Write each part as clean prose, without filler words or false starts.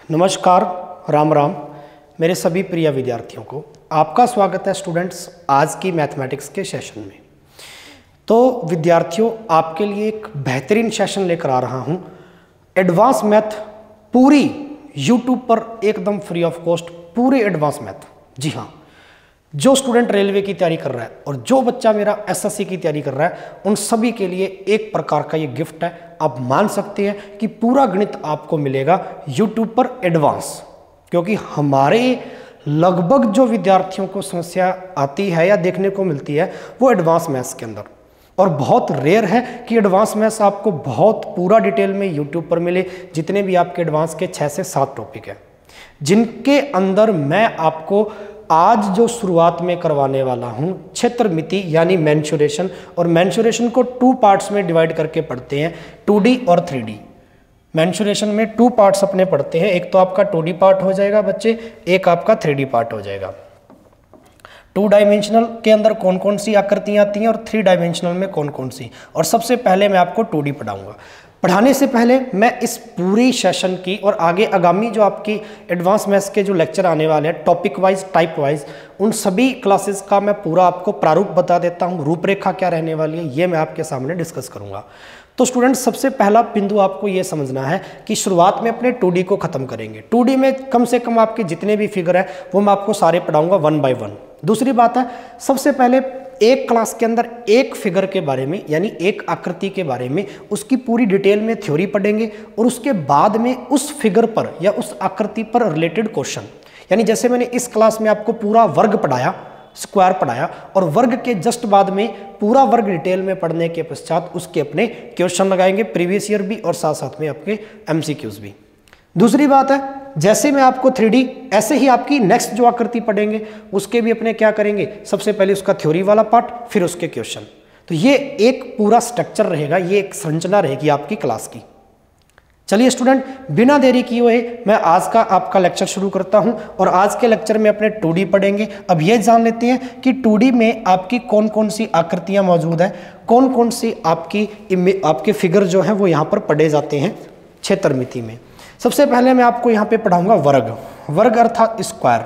नमस्कार, राम राम मेरे सभी प्रिय विद्यार्थियों को। आपका स्वागत है स्टूडेंट्स आज की मैथमेटिक्स के सेशन में। तो विद्यार्थियों, आपके लिए एक बेहतरीन सेशन लेकर आ रहा हूं। एडवांस मैथ पूरी यूट्यूब पर एकदम फ्री ऑफ कॉस्ट, पूरे एडवांस मैथ। जी हाँ, जो स्टूडेंट रेलवे की तैयारी कर रहा है और जो बच्चा मेरा एसएससी की तैयारी कर रहा है, उन सभी के लिए एक प्रकार का ये गिफ्ट है। आप मान सकते हैं कि पूरा गणित आपको मिलेगा यूट्यूब पर एडवांस, क्योंकि हमारे लगभग जो विद्यार्थियों को समस्या आती है या देखने को मिलती है वो एडवांस मैथ्स के अंदर, और बहुत रेयर है कि एडवांस मैथ्स आपको बहुत पूरा डिटेल में यूट्यूब पर मिले। जितने भी आपके एडवांस के 6 से 7 टॉपिक हैं, जिनके अंदर मैं आपको आज जो शुरुआत में करवाने वाला हूं, क्षेत्रमिति यानी मेंसुरेशन। और मेंसुरेशन को 2 पार्ट्स में डिवाइड करके पढ़ते हैं, 2D और 3D। मेंसुरेशन में 2 पार्ट्स अपने पढ़ते हैं, एक तो आपका 2D पार्ट हो जाएगा बच्चे, एक आपका 3D पार्ट हो जाएगा। 2 डायमेंशनल के अंदर कौन कौन सी आकृतियां आती हैं और 3 डायमेंशनल में कौन कौन सी। और सबसे पहले मैं आपको 2D पढ़ाऊंगा। पढ़ाने से पहले मैं इस पूरी सेशन की और आगे आगामी जो आपकी एडवांस मैथ्स के जो लेक्चर आने वाले हैं टॉपिक वाइज, टाइप वाइज, उन सभी क्लासेस का मैं पूरा आपको प्रारूप बता देता हूं। रूपरेखा क्या रहने वाली है ये मैं आपके सामने डिस्कस करूंगा। तो स्टूडेंट, सबसे पहला बिंदु आपको ये समझना है कि शुरुआत में अपने 2D को खत्म करेंगे। 2D में कम से कम आपके जितने भी फिगर है वो मैं आपको सारे पढ़ाऊंगा 1 बाय 1। दूसरी बात है, सबसे पहले एक क्लास के अंदर एक फिगर के बारे में यानी एक आकृति के बारे में उसकी पूरी डिटेल में थ्योरी पढ़ेंगे, और उसके बाद में उस फिगर पर या उस आकृति पर रिलेटेड क्वेश्चन, यानी जैसे मैंने इस क्लास में आपको पूरा वर्ग पढ़ाया, स्क्वायर पढ़ाया, और वर्ग के जस्ट बाद में पूरा वर्ग डिटेल में पढ़ने के पश्चात उसके अपने क्वेश्चन लगाएंगे, प्रीवियस ईयर भी और साथ साथ में आपके MCQs भी। दूसरी बात है, जैसे मैं आपको 3D ऐसे ही आपकी नेक्स्ट जो आकृति पढ़ेंगे उसके भी अपने क्या करेंगे, सबसे पहले उसका थ्योरी वाला पार्ट, फिर उसके क्वेश्चन। तो ये एक पूरा स्ट्रक्चर रहेगा, ये एक संरचना रहेगी आपकी क्लास की। चलिए स्टूडेंट, बिना देरी किए हुए मैं आज का आपका लेक्चर शुरू करता हूं, और आज के लेक्चर में अपने 2D पढ़ेंगे। अब ये जान लेते हैं कि 2D में आपकी कौन कौन सी आकृतियां मौजूद है, कौन कौन सी आपके फिगर जो है वो यहाँ पर पढ़े जाते हैं क्षेत्रमिति में। सबसे पहले मैं आपको यहाँ पे पढ़ाऊंगा वर्ग। वर्ग अर्थात स्क्वायर,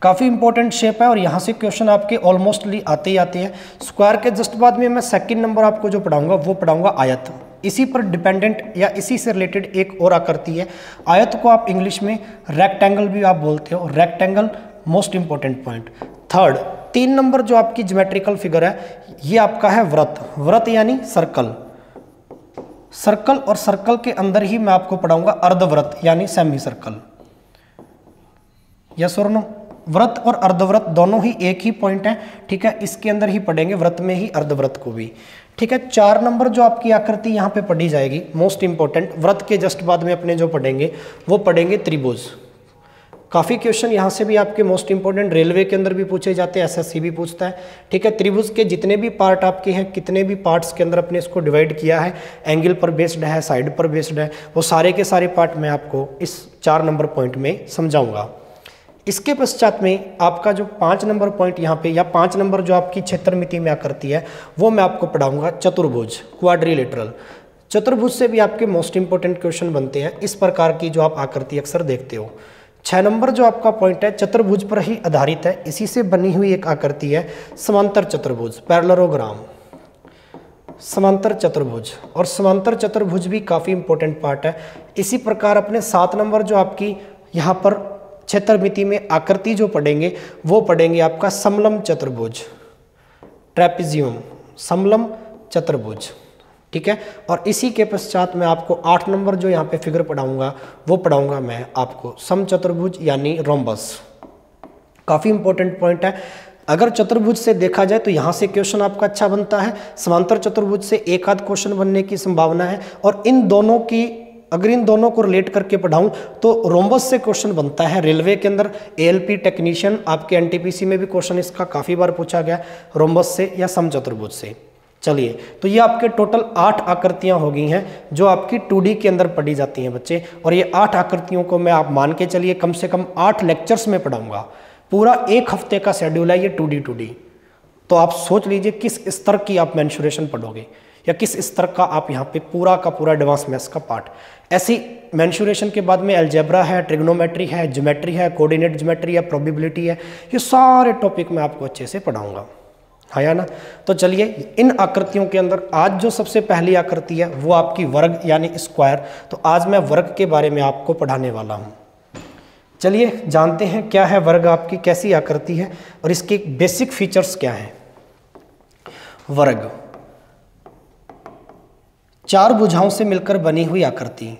काफ़ी इंपॉर्टेंट शेप है और यहाँ से क्वेश्चन आपके ऑलमोस्टली आते ही आते हैं। स्क्वायर के जस्ट बाद में मैं सेकंड नंबर आपको जो पढ़ाऊंगा वो पढ़ाऊंगा आयत। इसी पर डिपेंडेंट या इसी से रिलेटेड एक और आकृति है। आयत को आप इंग्लिश में रेक्टेंगल भी आप बोलते हो, rectangle most important point. Third, 3 number जो आपकी ज्योमेट्रिकल फिगर है ये आपका है व्रत। व्रत यानी सर्कल, सर्कल, और सर्कल के अंदर ही मैं आपको पढ़ाऊंगा अर्धव्रत यानी सेमी सर्कल। यस और नो, व्रत और अर्धव्रत दोनों ही एक ही पॉइंट है, ठीक है, इसके अंदर ही पढ़ेंगे, व्रत में ही अर्धव्रत को भी, ठीक है। 4 नंबर जो आपकी आकृति यहाँ पे पढ़ी जाएगी मोस्ट इंपॉर्टेंट, व्रत के जस्ट बाद में अपने जो पढ़ेंगे वो पढ़ेंगे त्रिभुज। काफ़ी क्वेश्चन यहाँ से भी आपके मोस्ट इंपॉर्टेंट रेलवे के अंदर भी पूछे जाते हैं, SSC भी पूछता है, ठीक है। त्रिभुज के जितने भी पार्ट आपके हैं, कितने भी पार्ट्स के अंदर अपने इसको डिवाइड किया है, एंगल पर बेस्ड है, साइड पर बेस्ड है, वो सारे के सारे पार्ट मैं आपको इस 4 नंबर पॉइंट में समझाऊंगा। इसके पश्चात में आपका जो 5 नंबर पॉइंट यहाँ पे या 5 नंबर जो आपकी क्षेत्रमिति में आकृति है वो मैं आपको पढ़ाऊंगा चतुर्भुज, क्वाड्रिलेटरल। चतुर्भुज से भी आपके मोस्ट इंपॉर्टेंट क्वेश्चन बनते हैं, इस प्रकार की जो आप आकृति अक्सर देखते हो। 6 नंबर जो आपका पॉइंट है चतुर्भुज पर ही आधारित है, इसी से बनी हुई एक आकृति है समांतर चतुर्भुज, पैरेललोग्राम, समांतर चतुर्भुज। और समांतर चतुर्भुज भी काफ़ी इंपॉर्टेंट पार्ट है। इसी प्रकार अपने 7 नंबर जो आपकी यहाँ पर क्षेत्रमिति में आकृति जो पढ़ेंगे वो पढ़ेंगे आपका समलम चतुर्भुज, ट्रेपेजियम, समलम चतुर्भुज, ठीक है। और इसी के पश्चात मैं आपको 8 नंबर जो यहाँ पे फिगर पढ़ाऊंगा वो पढ़ाऊंगा मैं आपको समचतुर्भुज यानी रोम्बस। काफ़ी इंपॉर्टेंट पॉइंट है। अगर चतुर्भुज से देखा जाए तो यहाँ से क्वेश्चन आपका अच्छा बनता है, समांतर चतुर्भुज से एक आध क्वेश्चन बनने की संभावना है, और इन दोनों की अगर इन दोनों को रिलेट करके पढ़ाऊं तो रोम्बस से क्वेश्चन बनता है। रेलवे के अंदर ALP टेक्नीशियन आपके NTPC में भी क्वेश्चन इसका काफ़ी बार पूछा गया, रोम्बस से या समचतुर्भुज से। चलिए, तो ये आपके टोटल 8 आकृतियां हो गई हैं जो आपकी 2D के अंदर पढ़ी जाती हैं बच्चे, और ये 8 आकृतियों को मैं आप मान के चलिए कम से कम 8 लेक्चर्स में पढ़ाऊंगा। पूरा 1 हफ्ते का शेड्यूल है ये 2D। तो आप सोच लीजिए किस स्तर की आप मेंसुरेशन पढ़ोगे या किस स्तर का आप यहाँ पे पूरा का पूरा एडवांस मैथ्स का पार्ट। ऐसी मेंसुरेशन के बाद में अलजेब्रा है, ट्रिग्नोमेट्री है, ज्योमेट्री है, कोऑर्डिनेट ज्योमेट्री है, प्रोबेबिलिटी है, ये सारे टॉपिक मैं आपको अच्छे से पढ़ाऊंगा, है या ना। तो चलिए इन आकृतियों के अंदर आज जो सबसे पहली आकृति है वो आपकी वर्ग यानी स्क्वायर। तो आज मैं वर्ग के बारे में आपको पढ़ाने वाला हूँ। चलिए जानते हैं क्या है वर्ग, आपकी कैसी आकृति है और इसके बेसिक फीचर्स क्या हैं। वर्ग चार भुजाओं से मिलकर बनी हुई आकृति,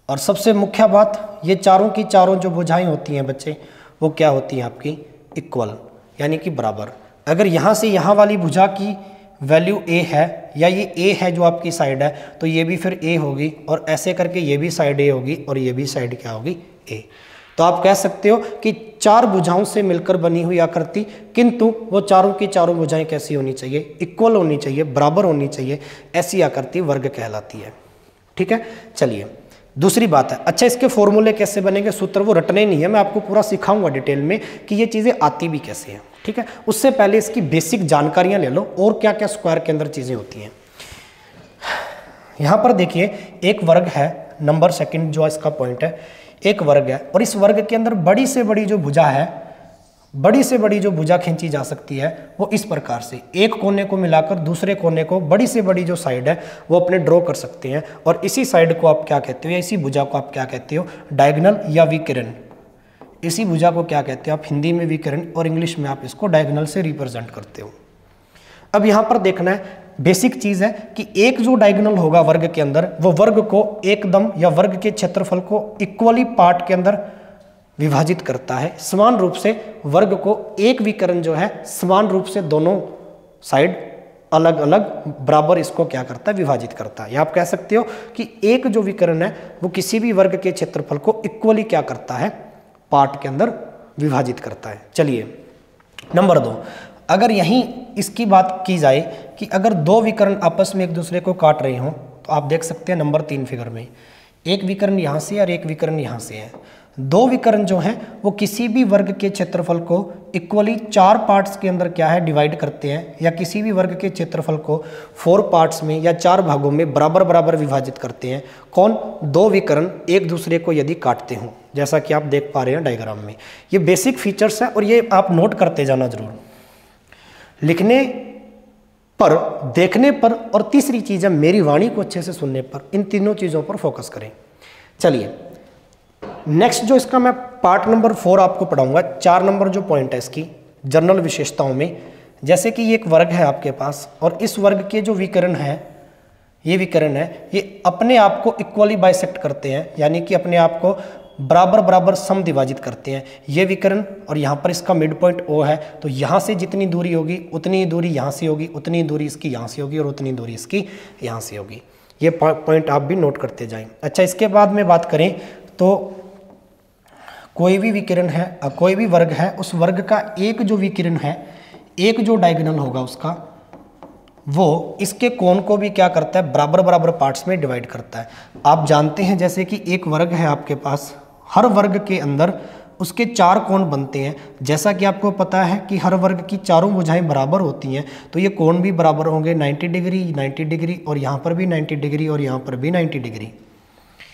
और सबसे मुख्य बात ये चारों की चारों जो भुजाएं होती हैं बच्चे वो क्या होती हैं आपकी इक्वल यानी कि बराबर। अगर यहाँ से यहाँ वाली भुजा की वैल्यू a है या ये a है जो आपकी साइड है तो ये भी फिर a होगी, और ऐसे करके ये भी साइड a होगी और ये भी साइड क्या होगी a। तो आप कह सकते हो कि चार भुजाओं से मिलकर बनी हुई आकृति, किंतु वो चारों की चारों भुजाएं कैसी होनी चाहिए, इक्वल होनी चाहिए, बराबर होनी चाहिए, ऐसी आकृति वर्ग कहलाती है। ठीक है, चलिए दूसरी बात है, अच्छा इसके फॉर्मूले कैसे बनेंगे, सूत्र वो रटने नहीं है, मैं आपको पूरा सिखाऊंगा डिटेल में कि ये चीज़ें आती भी कैसे हैं। ठीक है, उससे पहले इसकी बेसिक जानकारियां ले लो और क्या क्या स्क्वायर के अंदर चीज़ें होती हैं। यहाँ पर देखिए एक वर्ग है, नंबर सेकंड जो इसका पॉइंट है, एक वर्ग है और इस वर्ग के अंदर बड़ी से बड़ी जो भुजा है, बड़ी से बड़ी जो भुजा खींची जा सकती है वो इस प्रकार से, एक कोने को मिलाकर दूसरे कोने को बड़ी से बड़ी जो साइड है वो अपने ड्रॉ कर सकते हैं, और इसी साइड को आप क्या कहते हो या इसी भुजा को आप क्या कहते हो, डायगोनल या विकर्ण। इसी भुजा को क्या कहते हो आप हिंदी में विकर्ण और इंग्लिश में आप इसको डायगोनल से रिप्रेजेंट करते हो। अब यहाँ पर देखना है बेसिक चीज़ है कि एक जो डायगोनल होगा वर्ग के अंदर वो वर्ग को एकदम या वर्ग के क्षेत्रफल को इक्वली पार्ट के अंदर विभाजित करता है। समान रूप से वर्ग को एक विकर्ण जो है समान रूप से दोनों साइड अलग अलग बराबर इसको क्या करता है, विभाजित करता है। या आप कह सकते हो कि एक जो विकर्ण है वो किसी भी वर्ग के क्षेत्रफल को इक्वली क्या करता है, पार्ट के अंदर विभाजित करता है। चलिए नंबर 2, अगर यहीं इसकी बात की जाए कि अगर दो विकर्ण आपस में एक दूसरे को काट रहे हों तो आप देख सकते हैं नंबर 3 फिगर में एक विकर्ण यहाँ से और एक विकर्ण यहाँ से है। दो विकर्ण जो हैं वो किसी भी वर्ग के क्षेत्रफल को इक्वली 4 पार्ट्स के अंदर क्या है, डिवाइड करते हैं, या किसी भी वर्ग के क्षेत्रफल को 4 पार्ट्स में या 4 भागों में बराबर बराबर विभाजित करते हैं। कौन, दो विकर्ण एक दूसरे को यदि काटते हों, जैसा कि आप देख पा रहे हैं डायग्राम में। ये बेसिक फीचर्स है और ये आप नोट करते जाना जरूर, लिखने पर, देखने पर, और तीसरी चीज़ है मेरी वाणी को अच्छे से सुनने पर। इन तीनों चीज़ों पर फोकस करें। चलिए नेक्स्ट जो इसका मैं पार्ट नंबर 4 आपको पढ़ाऊंगा, 4 नंबर जो पॉइंट है इसकी जनरल विशेषताओं में, जैसे कि ये एक वर्ग है आपके पास और इस वर्ग के जो विकर्ण है, ये विकर्ण है, ये अपने आप को इक्वली बाइसेक्ट करते हैं, यानी कि अपने आप को बराबर बराबर समद्विभाजित करते हैं। ये विकर्ण और यहाँ पर इसका मिड पॉइंट O है, तो यहाँ से जितनी दूरी होगी उतनी ही दूरी यहाँ से होगी, उतनी ही दूरी इसकी यहाँ से होगी और उतनी दूरी इसकी यहाँ से होगी। ये पॉइंट आप भी नोट करते जाएं। अच्छा इसके बाद में बात करें तो कोई भी विकर्ण है, कोई भी वर्ग है, उस वर्ग का एक जो विकर्ण है, एक जो डायगोनल होगा उसका, वो इसके कोण को भी क्या करता है, बराबर बराबर पार्ट्स में डिवाइड करता है। आप जानते हैं जैसे कि एक वर्ग है आपके पास, हर वर्ग के अंदर उसके 4 कोण बनते हैं। जैसा कि आपको पता है कि हर वर्ग की चारों भुजाएं बराबर होती हैं, तो ये कोण भी बराबर होंगे, 90 डिग्री 90 डिग्री, और यहाँ पर भी 90 डिग्री और यहाँ पर भी 90 डिग्री।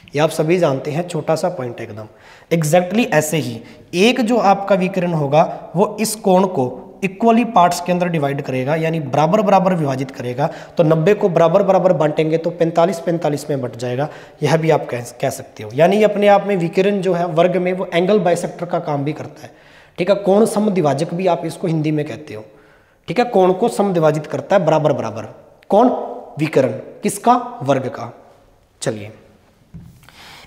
ये आप सभी जानते हैं, छोटा सा पॉइंट एकदम। एग्जैक्टली ऐसे ही एक जो आपका विकर्ण होगा वो इस कोण को इक्वली पार्ट्स के अंदर डिवाइड करेगा, यानी बराबर बराबर विभाजित करेगा। तो 90 को बराबर बराबर बांटेंगे तो 45-45 में बट जाएगा, यह भी आप कह सकते हो। यानी अपने आप में विकर्ण जो है वर्ग में वो एंगल बाइसेक्टर का काम भी करता है। ठीक है, कोण समद्विभाजक भी आप इसको हिंदी में कहते हो। ठीक है, कोण को समद्विभाजित करता है बराबर बराबर। कौन, विकर्ण, किसका, वर्ग का। चलिए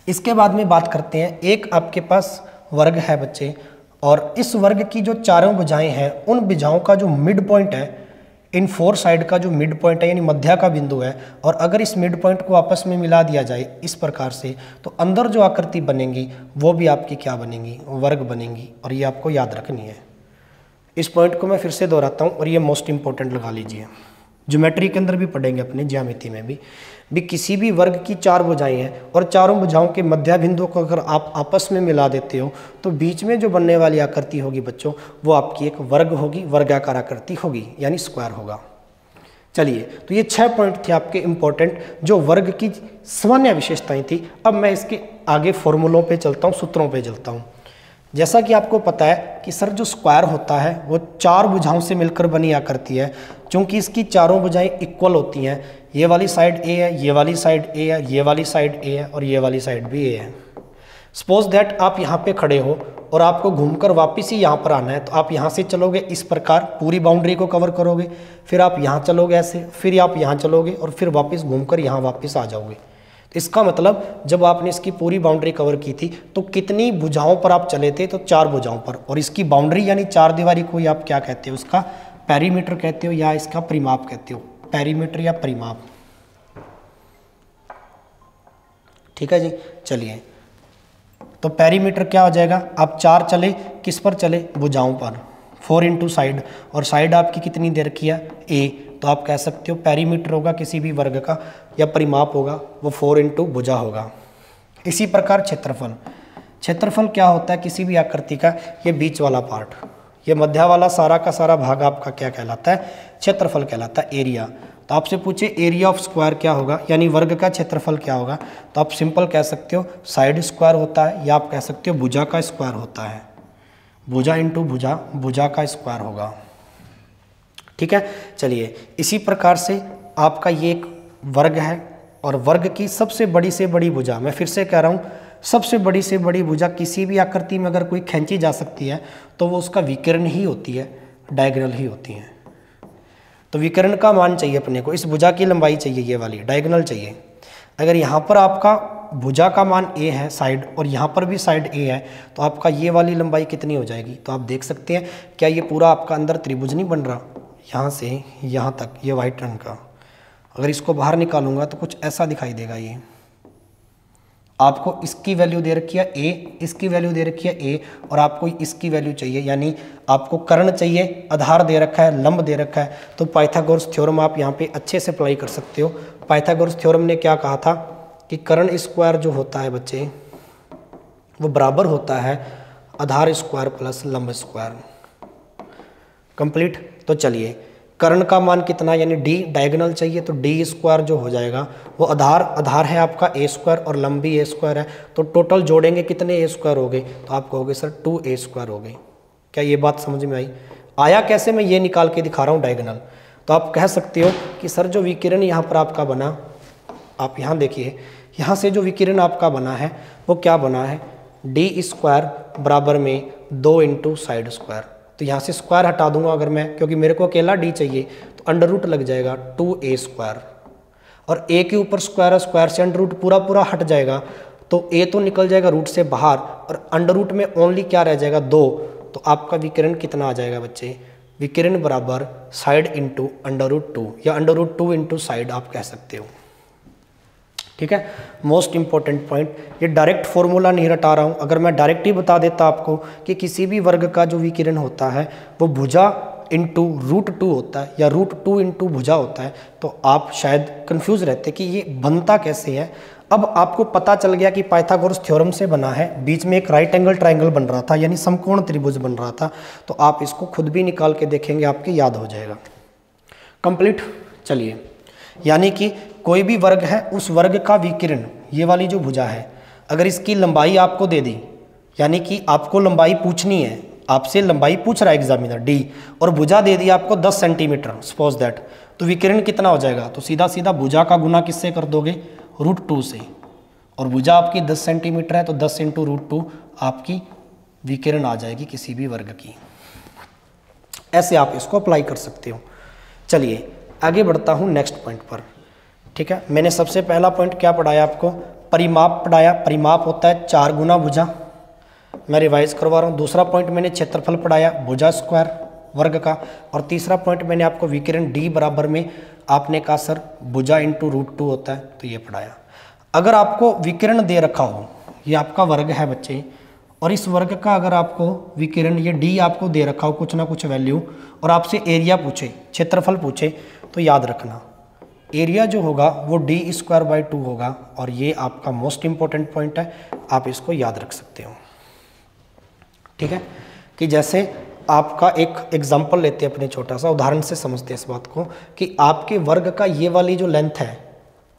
इसके बाद में बात करते हैं, एक आपके पास वर्ग है बच्चे, और इस वर्ग की जो चारों भुजाएं हैं उन भुजाओं का जो मिड पॉइंट है, इन 4 साइड का जो मिड पॉइंट है यानी मध्य का बिंदु है, और अगर इस मिड पॉइंट को आपस में मिला दिया जाए इस प्रकार से, तो अंदर जो आकृति बनेंगी वो भी आपकी क्या बनेंगी, वर्ग बनेंगी। और ये आपको याद रखनी है। इस पॉइंट को मैं फिर से दोहराता हूँ और ये मोस्ट इंपॉर्टेंट लगा लीजिए। ज्योमेट्री के अंदर भी पढ़ेंगे, अपने ज्यामिति में भी किसी भी वर्ग की 4 भुजाएं हैं और चारों भुजाओं के मध्य बिंदु को अगर आप आपस में मिला देते हो तो बीच में जो बनने वाली आकृति होगी बच्चों, वो आपकी एक वर्ग होगी, वर्गाकार आकृति होगी, यानी स्क्वायर होगा। चलिए, तो ये 6 पॉइंट थे आपके इंपॉर्टेंट, जो वर्ग की सामान्य विशेषताएं थी। अब मैं इसके आगे फॉर्मूलों पे चलता हूँ, सूत्रों पे चलता हूँ। जैसा कि आपको पता है कि सर जो स्क्वायर होता है वो 4 भुजाओं से मिलकर बनी आकृति है। चूंकि इसकी चारों भुजाएं इक्वल होती हैं, ये वाली साइड ए है, ये वाली साइड ए है, ये वाली साइड ए है और ये वाली साइड भी ए है। सपोज दैट आप यहाँ पे खड़े हो और आपको घूमकर वापस ही यहाँ पर आना है, तो आप यहाँ से चलोगे इस प्रकार, पूरी बाउंड्री को कवर करोगे, फिर आप यहाँ चलोगे ऐसे, फिर आप यहाँ चलोगे और फिर वापस घूमकर यहाँ वापस आ जाओगे। तो इसका मतलब जब आपने इसकी पूरी बाउंड्री कवर की थी तो कितनी भुजाओं पर आप चले थे? तो 4 भुजाओं पर। और इसकी बाउंड्री यानी 4 दीवारी को आप क्या कहते हो? उसका पेरीमीटर कहते हो या इसका परिमाप कहते हो, पेरीमीटर या परिमाप। ठीक है जी। चलिए, तो पेरीमीटर क्या हो जाएगा? आप 4 चले, किस पर चले? भुजाओं पर, 4 इंटू साइड, और साइड आपकी कितनी दे रखी है? ए। तो आप कह सकते हो पेरीमीटर होगा किसी भी वर्ग का या परिमाप होगा वो 4 इंटू भुजा होगा। इसी प्रकार क्षेत्रफल, क्षेत्रफल क्या होता है किसी भी आकृति का? ये बीच वाला पार्ट, ये मध्य वाला सारा का सारा भाग आपका क्या कहलाता है? क्षेत्रफल कहलाता है, एरिया। तो आपसे पूछे एरिया ऑफ स्क्वायर क्या होगा, यानी वर्ग का क्षेत्रफल क्या होगा? तो आप सिंपल कह सकते हो साइड स्क्वायर होता है, या आप कह सकते हो भुजा का स्क्वायर होता है। भुजा इंटू भुजा, भुजा का स्क्वायर होगा। ठीक है। चलिए, इसी प्रकार से आपका ये एक वर्ग है और वर्ग की सबसे बड़ी से बड़ी भुजा, मैं फिर से कह रहा हूँ, सबसे बड़ी से बड़ी भुजा किसी भी आकृति में अगर कोई खींची जा सकती है तो वो उसका विकर्ण ही होती है, डायगोनल ही होती है। तो विकर्ण का मान चाहिए अपने को, इस भुजा की लंबाई चाहिए, ये वाली डायगोनल चाहिए। अगर यहाँ पर आपका भुजा का मान ए है साइड और यहाँ पर भी साइड ए है, तो आपका ये वाली लंबाई कितनी हो जाएगी? तो आप देख सकते हैं क्या ये पूरा आपका अंदर त्रिभुज नहीं बन रहा, यहाँ से यहाँ तक, ये वाइट रंग का। अगर इसको बाहर निकालूंगा तो कुछ ऐसा दिखाई देगा। ये आपको इसकी वैल्यू दे रखी है ए, इसकी वैल्यू दे रखी है ए, और आपको इसकी वैल्यू चाहिए, यानी आपको कर्ण चाहिए, आधार दे रखा है, लंब दे रखा है। तो पाइथागोरस थ्योरम आप यहाँ पे अच्छे से अप्लाई कर सकते हो। पाइथागोरस थ्योरम ने क्या कहा था कि कर्ण स्क्वायर जो होता है बच्चे, वो बराबर होता है आधार स्क्वायर प्लस लंब स्क्वायर। कंप्लीट। तो चलिए, कर्ण का मान कितना, यानी डी, डायगोनल चाहिए तो डी स्क्वायर जो हो जाएगा वो आधार है आपका ए स्क्वायर और लंबी ए स्क्वायर है, तो टोटल जोड़ेंगे कितने ए स्क्वायर हो गए? तो आप कहोगे सर 2a स्क्वायर हो गए। क्या ये बात समझ में आई? आया कैसे, मैं ये निकाल के दिखा रहा हूँ डायगोनल। तो आप कह सकते हो कि सर जो विकिरण यहाँ पर आपका बना, आप यहाँ देखिए, यहाँ से जो विकिरण आपका बना है वो क्या बना है? डी स्क्वायर बराबर में 2 इंटू साइड स्क्वायर। तो यहाँ से स्क्वायर हटा दूंगा अगर मैं, क्योंकि मेरे को अकेला डी चाहिए, तो अंडर रूट लग जाएगा 2a स्क्वायर, और a के ऊपर स्क्वायर है, स्क्वायर से अंडर रूट पूरा पूरा हट जाएगा, तो a तो निकल जाएगा रूट से बाहर और अंडर रूट में ओनली क्या रह जाएगा? 2। तो आपका विकिरण कितना आ जाएगा बच्चे? विकिरण बराबर साइड इंटू अंडर रूट 2 या अंडर रूट 2 इंटू साइड आप कह सकते हो। ठीक है। मोस्ट इंपॉर्टेंट पॉइंट, ये डायरेक्ट फॉर्मूला नहीं रटा रहा हूँ। अगर मैं डायरेक्ट ही बता देता आपको कि किसी भी वर्ग का जो विकिरण होता है वो भुजा इंटू रूट 2 होता है या रूट 2 इंटू भुजा होता है, तो आप शायद कंफ्यूज रहते कि ये बनता कैसे है। अब आपको पता चल गया कि पाइथागोरस थ्योरम से बना है, बीच में एक राइट एंगल ट्राइंगल बन रहा था, यानी समकोण त्रिभुज बन रहा था। तो आप इसको खुद भी निकाल के देखेंगे, आपके याद हो जाएगा। कंप्लीट। चलिए, यानी कि कोई भी वर्ग है, उस वर्ग का विकिरण, ये वाली जो भुजा है, अगर इसकी लंबाई आपको दे दी, यानी कि आपको लंबाई पूछनी है, आपसे लंबाई पूछ रहा है एग्जामिनर डी, और भुजा दे दी आपको 10 सेंटीमीटर सपोज दैट, तो विकिरण कितना हो जाएगा? तो सीधा सीधा भुजा का गुना किससे कर दोगे? रूट 2 से, और भुजा आपकी 10 सेंटीमीटर है तो 10 इंटू रूट 2 आपकी विकिरण आ जाएगी किसी भी वर्ग की। ऐसे आप इसको अप्लाई कर सकते हो। चलिए आगे बढ़ता हूँ नेक्स्ट पॉइंट पर। ठीक है, मैंने सबसे पहला पॉइंट क्या पढ़ाया आपको? परिमाप पढ़ाया। परिमाप होता है 4 गुना भुजा, मैं रिवाइज करवा रहा हूँ। दूसरा पॉइंट मैंने क्षेत्रफल पढ़ाया, भुजा स्क्वायर वर्ग का, और तीसरा पॉइंट मैंने आपको विकिरण डी बराबर में, आपने कहा सर भुजा इंटू रूट 2 होता है, तो ये पढ़ाया। अगर आपको विकिरण दे रखा हो, ये आपका वर्ग है बच्चे, और इस वर्ग का अगर आपको विकिरण, ये डी आपको दे रखा हो कुछ ना कुछ वैल्यू, और आपसे एरिया पूछे, क्षेत्रफल पूछे, तो याद रखना एरिया जो होगा वो d²/2 होगा, और ये आपका मोस्ट इंपॉर्टेंट पॉइंट है, आप इसको याद रख सकते हो। ठीक है, कि जैसे आपका एक एग्जाम्पल लेते हैं, अपने छोटा सा उदाहरण से समझते हैं इस बात को, कि आपके वर्ग का ये वाली जो लेंथ है,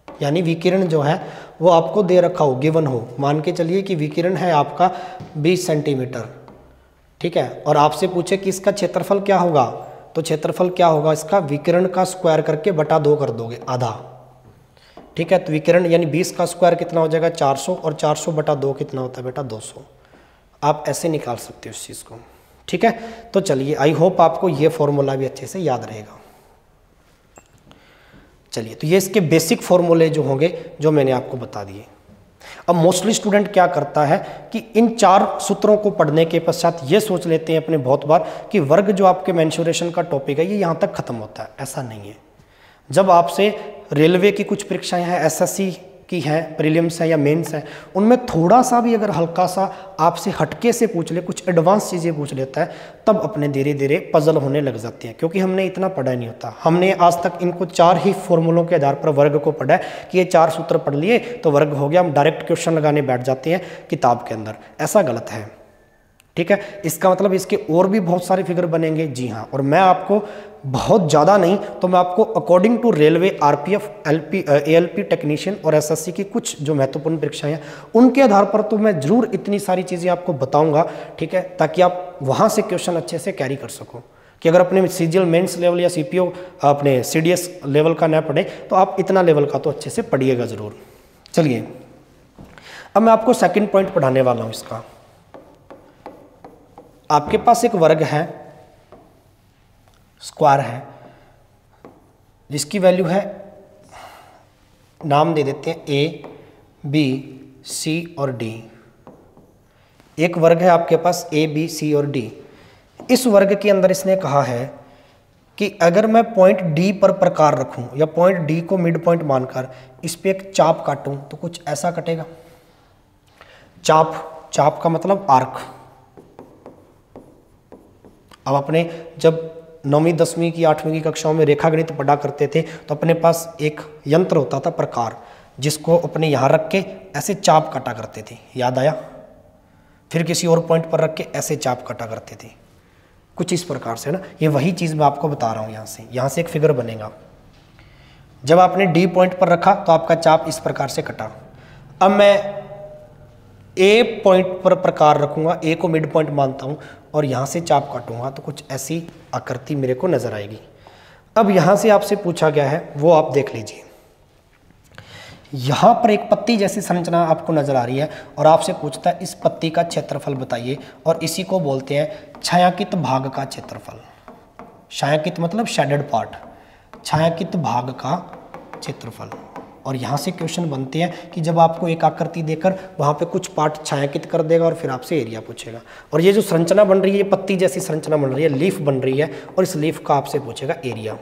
यानी विकिरण जो है वो आपको दे रखा हो, गिवन हो। मान के चलिए कि विकिरण है आपका 20 सेंटीमीटर, ठीक है, और आपसे पूछे कि इसका क्षेत्रफल क्या होगा, तो क्षेत्रफल क्या होगा इसका, विकिरण का स्क्वायर करके बटा 2 कर दोगे, आधा। ठीक है, तो विकिरण यानी 20 का स्क्वायर कितना हो जाएगा 400, और 400 बटा 2 कितना होता है बेटा 200। आप ऐसे निकाल सकते हो इस चीज़ को। ठीक है, तो चलिए आई होप आपको ये फॉर्मूला भी अच्छे से याद रहेगा। चलिए, तो ये इसके बेसिक फॉर्मूले जो होंगे जो मैंने आपको बता दिए। अब मोस्टली स्टूडेंट क्या करता है कि इन 4 सूत्रों को पढ़ने के पश्चात ये सोच लेते हैं अपने बहुत बार कि वर्ग जो आपके मेंसुरेशन का टॉपिक है ये यहाँ तक खत्म होता है। ऐसा नहीं है। जब आपसे रेलवे की कुछ परीक्षाएं हैं, एसएससी की हैं, प्रीलिम्स है या मेंस है, उनमें थोड़ा सा भी अगर हल्का सा आपसे हटके से पूछ ले, कुछ एडवांस चीज़ें पूछ लेता है, तब अपने धीरे धीरे पजल होने लग जाती हैं, क्योंकि हमने इतना पढ़ा नहीं होता। हमने आज तक इनको 4 ही फॉर्मूलों के आधार पर वर्ग को पढ़ा है कि ये 4 सूत्र पढ़ लिए तो वर्ग हो गया, हम डायरेक्ट क्वेश्चन लगाने बैठ जाते हैं किताब के अंदर। ऐसा गलत है। ठीक है, इसका मतलब इसके और भी बहुत सारे फिगर बनेंगे। जी हाँ, और मैं आपको बहुत ज़्यादा नहीं तो मैं आपको according to railway, RPF, ALP technician और एसएससी की कुछ जो महत्वपूर्ण परीक्षाएं हैं उनके आधार पर तो मैं जरूर इतनी सारी चीज़ें आपको बताऊंगा। ठीक है, ताकि आप वहाँ से क्वेश्चन अच्छे से कैरी कर सको, कि अगर अपने सीजीएल मेंस लेवल या सीपीओ अपने सीडीएस लेवल का ना पढ़े तो आप इतना लेवल का तो अच्छे से पढ़िएगा ज़रूर। चलिए, अब मैं आपको सेकेंड पॉइंट पढ़ाने वाला हूँ इसका। आपके पास एक वर्ग है, स्क्वायर है, जिसकी वैल्यू है, नाम दे देते हैं ए, बी, सी और डी। एक वर्ग है आपके पास ए, बी, सी और डी। इस वर्ग के अंदर इसने कहा है कि अगर मैं पॉइंट डी पर प्रकार रखूं या पॉइंट डी को मिड पॉइंट मानकर इस पे एक चाप काटूं तो कुछ ऐसा कटेगा। चाप का मतलब आर्क। अब अपने जब 9वीं 10वीं की 8वीं की कक्षाओं में रेखागणित पढ़ा करते थे तो अपने पास एक यंत्र होता था प्रकार, जिसको अपने यहाँ रख के ऐसे चाप काटा करते थे, याद आया। फिर किसी और पॉइंट पर रख के ऐसे चाप काटा करते थे, कुछ इस प्रकार से ना। ये वही चीज़ मैं आपको बता रहा हूँ। यहाँ से एक फिगर बनेगा। जब आपने डी पॉइंट पर रखा तो आपका चाप इस प्रकार से कटा। अब मैं ए पॉइंट पर प्रकार रखूँगा, ए को मिड पॉइंट मानता हूँ, और यहाँ से चाप काटूंगा तो कुछ ऐसी आकृति मेरे को नजर आएगी। अब यहाँ से आपसे पूछा गया है वो आप देख लीजिए। यहाँ पर एक पत्ती जैसी संरचना आपको नजर आ रही है और आपसे पूछता है इस पत्ती का क्षेत्रफल बताइए, और इसी को बोलते हैं छायांकित भाग का क्षेत्रफल। छायांकित मतलब शेडेड पार्ट, छायांकित भाग का क्षेत्रफल। और यहाँ से क्वेश्चन बनते हैं कि जब आपको एक आकृति देकर वहाँ पे कुछ पार्ट छायांकित कर देगा और फिर आपसे एरिया पूछेगा। और ये जो संरचना बन रही है, पत्ती जैसी संरचना बन रही है, लीफ बन रही है, और इस लीफ का आपसे पूछेगा एरिया।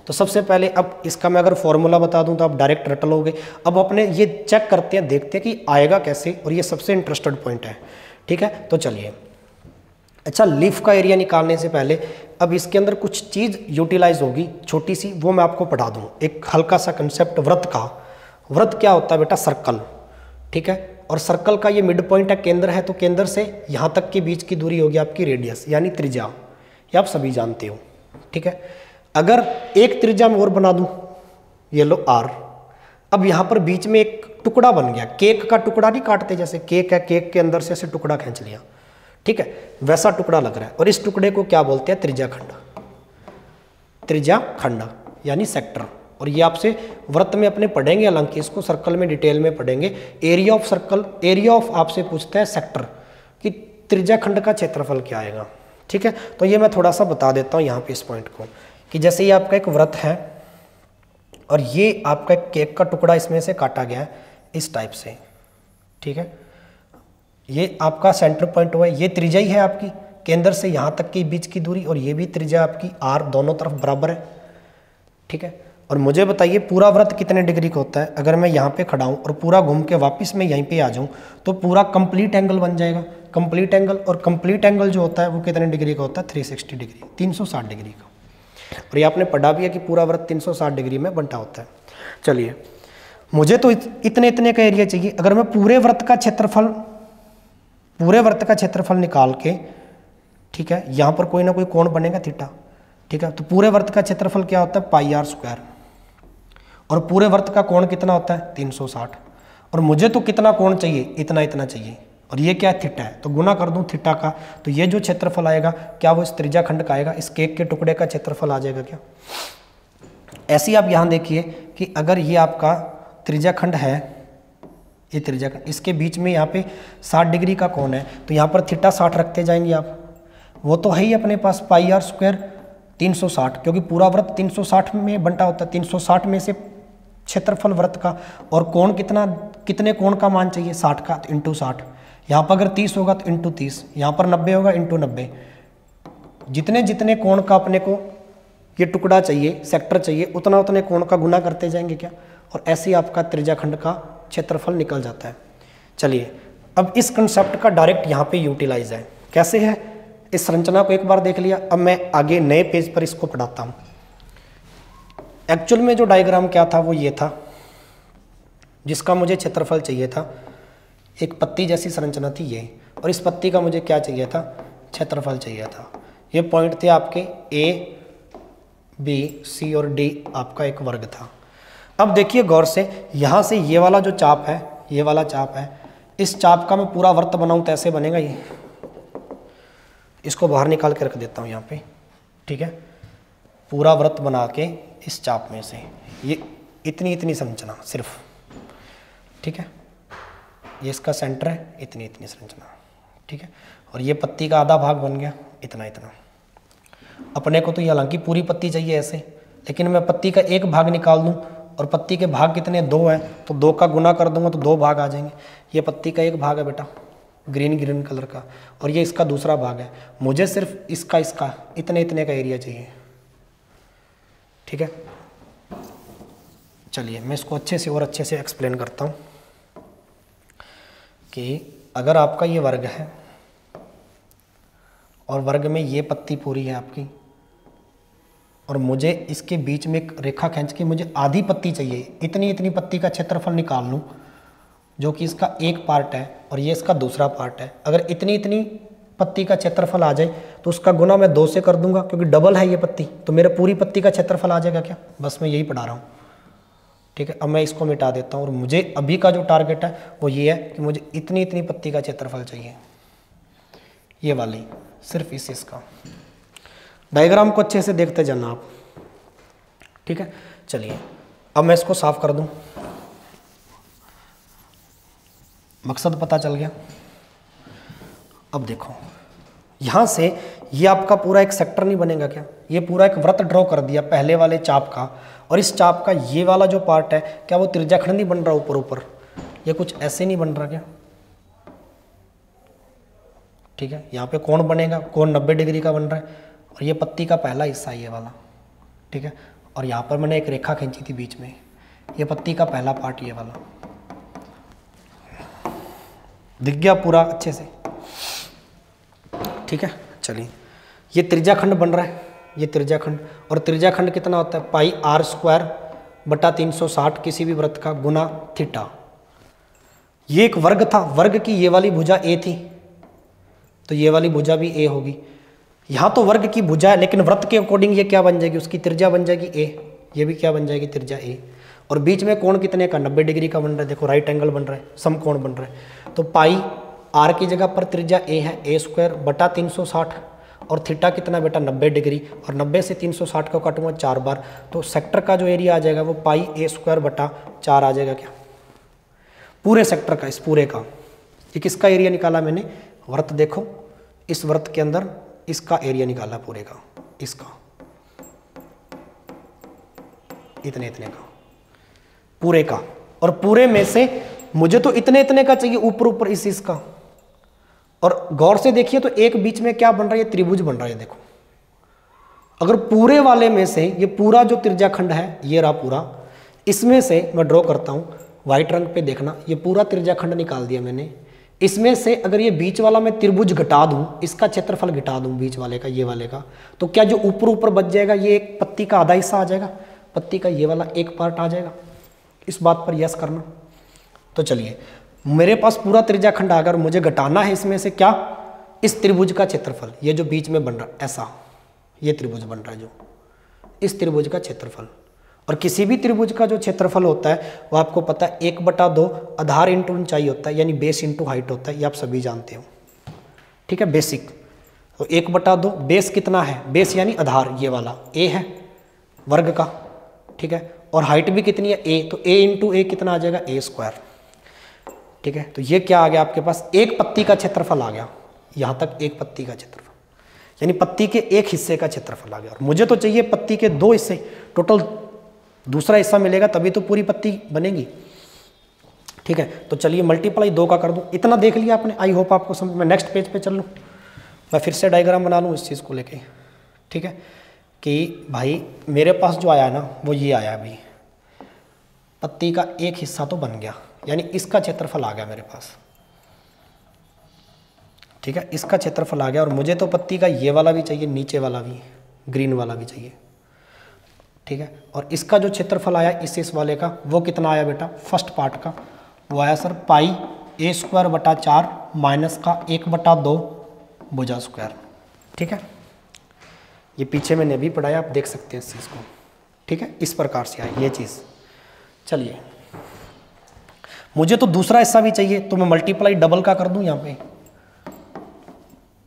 तो सबसे पहले अब इसका मैं अगर फॉर्मूला बता दूं तो आप डायरेक्ट रट लोगे। अब अपने ये चेक करते हैं, देखते हैं कि आएगा कैसे, और ये सबसे इंटरेस्टेड पॉइंट है। ठीक है, तो चलिए। अच्छा, लीफ का एरिया निकालने से पहले अब इसके अंदर कुछ चीज़ यूटिलाइज होगी छोटी सी, वो मैं आपको पढ़ा दूं। एक हल्का सा कंसेप्ट व्रत का। व्रत क्या होता है बेटा? सर्कल। ठीक है, और सर्कल का ये मिड पॉइंट है, केंद्र है, तो केंद्र से यहाँ तक के बीच की दूरी होगी आपकी रेडियस यानी त्रिज्या। ये आप सभी जानते हो। ठीक है, अगर एक त्रिज्या मैं और बना दूं, ये लो आर। अब यहाँ पर बीच में एक टुकड़ा बन गया। केक का टुकड़ा नहीं काटते, जैसे केक है, केक के अंदर से ऐसे टुकड़ा खींच लिया, ठीक है, वैसा टुकड़ा लग रहा है। और इस टुकड़े को क्या बोलते हैं? त्रिज्या खंड। त्रिज्या खंड यानी सेक्टर। और ये आपसे व्रत में अपने पढ़ेंगे, हालांकि इसको सर्कल में डिटेल में पढ़ेंगे। Area of circle, area of आपसे पूछता है सेक्टर कि त्रिज्या खंड का क्षेत्रफल क्या आएगा। ठीक है, तो ये मैं थोड़ा सा बता देता हूँ यहाँ पे इस पॉइंट को, कि जैसे ये आपका एक व्रत है और ये आपका एक केक का टुकड़ा इसमें से काटा गया है इस टाइप से। ठीक है, ये आपका सेंटर पॉइंट हुआ है, ये त्रिज्या ही है आपकी, केंद्र से यहाँ तक के बीच की दूरी, और ये भी त्रिज्या आपकी आर, दोनों तरफ बराबर है। ठीक है, और मुझे बताइए पूरा व्रत कितने डिग्री का होता है? अगर मैं यहाँ पे खड़ा हूँ और पूरा घूम के वापस मैं यहीं पे आ जाऊँ तो पूरा कंप्लीट एंगल बन जाएगा। कंप्लीट एंगल, और कंप्लीट एंगल जो होता है वो कितने डिग्री का होता है? 360 डिग्री, 360 डिग्री का। और ये आपने पढ़ा भी है कि पूरा वृत्त 360 डिग्री में बंटा होता है। चलिए, मुझे तो इतने इतने का एरिया चाहिए। अगर मैं पूरे वृत्त का क्षेत्रफल निकाल के, ठीक है, यहाँ पर कोई ना कोई कोण बनेगा थीटा, ठीक है, तो पूरे वृत्त का क्षेत्रफल क्या होता है पाई आर स्क्वायर, और पूरे वृत्त का कोण कितना होता है 360, और मुझे तो कितना कोण चाहिए, इतना इतना चाहिए, और ये क्या थीटा है, तो गुना कर दूं थीटा का, तो ये जो क्षेत्रफल आएगा क्या वो इस त्रिज्या खंड का आएगा, इस केक के टुकड़े का क्षेत्रफल आ जाएगा क्या। ऐसे ही आप यहाँ देखिए कि अगर ये आपका त्रिज्या खंड है, ये त्रिज्या खंड, इसके बीच में यहाँ पे 60 डिग्री का कोण है, तो यहाँ पर थीटा 60 रखते जाएंगे आप, वो तो है ही अपने पास पाई आर स्क्वायर 360, क्योंकि पूरा वृत्त 360 में बंटा होता है, 360 में से क्षेत्रफल वृत्त का, और कोण कितने कोण का मान चाहिए 60 का, तो इंटू 60, यहाँ पर अगर 30 होगा तो इंटू 30, यहाँ पर 90 होगा इंटू 90, जितने जितने कोण का अपने को ये टुकड़ा चाहिए, सेक्टर चाहिए, उतना उतने कोण का गुना करते जाएंगे क्या, और ऐसे ही आपका त्रिज्याखंड का क्षेत्रफल निकल जाता है। चलिए, अब इस कंसेप्ट का डायरेक्ट यहाँ पे यूटिलाइज है, कैसे है, इस संरचना को एक बार देख लिया, अब मैं आगे नए पेज पर इसको पढ़ाता हूँ। एक्चुअल में जो डायग्राम क्या था वो ये था, जिसका मुझे क्षेत्रफल चाहिए था, एक पत्ती जैसी संरचना थी ये, और इस पत्ती का मुझे क्या चाहिए था, क्षेत्रफल चाहिए था। ये पॉइंट थे आपके ए, बी, सी और डी, आपका एक वर्ग था। अब देखिए गौर से, यहाँ से ये वाला जो चाप है, ये वाला चाप है, इस चाप का मैं पूरा वृत्त बनाऊँ तो ऐसे बनेगा ये, इसको बाहर निकाल के रख देता हूँ यहाँ पे, ठीक है, पूरा वृत्त बना के इस चाप में से ये इतनी इतनी संरचना सिर्फ, ठीक है, ये इसका सेंटर है, इतनी इतनी संरचना, ठीक है, और ये पत्ती का आधा भाग बन गया इतना इतना। अपने को तो ये हालांकि पूरी पत्ती चाहिए ऐसे, लेकिन मैं पत्ती का एक भाग निकाल दूं, और पत्ती के भाग कितने 2 हैं, तो 2 का गुना कर दूंगा तो 2 भाग आ जाएंगे। ये पत्ती का एक भाग है बेटा, ग्रीन कलर का, और ये इसका दूसरा भाग है। मुझे सिर्फ इसका इतने इतने का एरिया चाहिए, ठीक है। चलिए, मैं इसको अच्छे से एक्सप्लेन करता हूँ कि अगर आपका ये वर्ग है, और वर्ग में ये पत्ती पूरी है आपकी, और मुझे इसके बीच में एक रेखा खींच के मुझे आधी पत्ती चाहिए, इतनी इतनी पत्ती का क्षेत्रफल निकाल लूँ, जो कि इसका एक पार्ट है और ये इसका दूसरा पार्ट है। अगर इतनी इतनी पत्ती का क्षेत्रफल आ जाए तो उसका गुना मैं 2 से कर दूंगा, क्योंकि डबल है ये पत्ती, तो मेरे पूरी पत्ती का क्षेत्रफल आ जाएगा क्या, बस मैं यही पढ़ा रहा हूँ, ठीक है। अब मैं इसको मिटा देता हूँ, और मुझे अभी का जो टारगेट है वो ये है कि मुझे इतनी इतनी पत्ती का क्षेत्रफल चाहिए, ये वाली, सिर्फ इसका। डायग्राम को अच्छे से देखते जाना आप, ठीक है। चलिए, अब मैं इसको साफ कर दूं, मकसद पता चल गया। अब देखो, यहां से ये आपका पूरा एक सेक्टर नहीं बनेगा क्या, ये पूरा एक वृत्त ड्रॉ कर दिया पहले वाले चाप का, और इस चाप का ये वाला जो पार्ट है, क्या वो त्रिज्याखंड नहीं बन रहा ऊपर ऊपर, ये कुछ ऐसे नहीं बन रहा क्या, ठीक है। यहाँ पे कोण बनेगा, कोण 90 डिग्री का बन रहा है, और ये पत्ती का पहला हिस्सा ये वाला, ठीक है, और यहाँ पर मैंने एक रेखा खींची थी बीच में, ये पत्ती का पहला पार्ट ये वाला, दिख गया पूरा अच्छे से, ठीक है। चलिए, ये त्रिज्याखंड बन रहा है, ये त्रिज्याखंड, और त्रिज्याखंड कितना होता है पाई आर स्क्वायर बटा 360 किसी भी वृत्त का गुना थीटा। ये एक वर्ग था, वर्ग की ये वाली भुजा ए थी, तो ये वाली भुजा भी ए होगी। यहाँ तो वर्ग की भुजा है, लेकिन वृत्त के अकॉर्डिंग ये क्या बन जाएगी, उसकी त्रिज्या बन जाएगी ए, ये भी क्या बन जाएगी त्रिज्या ए, और बीच में कोण कितने का 90 डिग्री का बन रहा है, देखो राइट एंगल बन रहा है, समकोण बन रहा है। तो पाई आर की जगह पर त्रिज्या ए है, ए स्क्वायर बटा 360, और थीटा कितना बेटा 90 डिग्री, और 90 से 360 को काटूंगा 4 बार, तो सेक्टर का जो एरिया आ जाएगा वो पाई ए स्क्वायर बटा 4 आ जाएगा क्या, पूरे सेक्टर का, इस पूरे का। ये किसका एरिया निकाला मैंने, वृत्त देखो, इस वृत्त के अंदर इसका एरिया निकाला पूरे का, इसका इतने इतने का पूरे का, और पूरे में से मुझे तो इतने इतने का चाहिए ऊपर ऊपर इसका। और गौर से देखिए तो एक बीच में क्या बन रहा है, ये त्रिभुज बन रहा है, देखो। अगर पूरे वाले में से ये पूरा जो त्रिज्याखंड है ये रहा पूरा, इसमें से मैं ड्रॉ करता हूं व्हाइट रंग पे, देखना ये पूरा त्रिज्याखंड निकाल दिया मैंने, इसमें से अगर ये बीच वाला मैं त्रिभुज घटा दूं, इसका क्षेत्रफल घटा दूं बीच वाले का, ये वाले का, तो क्या जो ऊपर ऊपर बच जाएगा ये एक पत्ती का आधा हिस्सा आ जाएगा, पत्ती का ये वाला एक पार्ट आ जाएगा। इस बात पर यस करना। तो चलिए, मेरे पास पूरा त्रिज्याखंड आ गया और मुझे घटाना है इसमें से क्या, इस त्रिभुज का क्षेत्रफल। ये जो बीच में बन रहा है ऐसा, ये त्रिभुज बन रहा है जो, इस त्रिभुज का क्षेत्रफल। और किसी भी त्रिभुज का जो क्षेत्रफल होता है वो आपको पता है 1/2 आधार इंटू ऊंचाई होता है, यानी बेस इंटू हाइट होता है, ये आप सभी जानते हो। ठीक है, बेसिक। तो 1/2 बेस कितना है, बेस यानी आधार, ये वाला ए है वर्ग का। ठीक है, और हाइट भी कितनी है ए, तो ए इंटू ए कितना आ जाएगा, ए स्क्वायर। ठीक है, तो ये क्या आ गया आपके पास, एक पत्ती का क्षेत्रफल आ गया, यहाँ तक एक पत्ती का क्षेत्रफल, यानी पत्ती के एक हिस्से का क्षेत्रफल आ गया। और मुझे तो चाहिए पत्ती के 2 हिस्से, टोटल दूसरा हिस्सा मिलेगा तभी तो पूरी पत्ती बनेगी। ठीक है, तो चलिए मल्टीप्लाई 2 का कर दूं। इतना देख लिया आपने, आई होप आपको समझ में। नेक्स्ट पेज पे चल लूँ, मैं फिर से डायग्राम बना लूँ इस चीज़ को लेके। ठीक है, कि भाई मेरे पास जो आया ना वो ये आया, अभी पत्ती का एक हिस्सा तो बन गया, यानी इसका क्षेत्रफल आ गया मेरे पास। ठीक है, इसका क्षेत्रफल आ गया, और मुझे तो पत्ती का ये वाला भी चाहिए, नीचे वाला भी, ग्रीन वाला भी चाहिए। ठीक है, और इसका जो क्षेत्रफल आया इस वाले का, वो कितना आया बेटा, फर्स्ट पार्ट का वो आया सर पाई a²/4 माइनस का 1/2 भुजा स्क्वायर। ठीक है, ये पीछे मैंने भी पढ़ाया, आप देख सकते हैं इस चीज़ को। ठीक है, इस प्रकार से आई ये चीज़। चलिए, मुझे तो दूसरा हिस्सा भी चाहिए, तो मैं मल्टीप्लाई डबल का कर दूं यहाँ पे।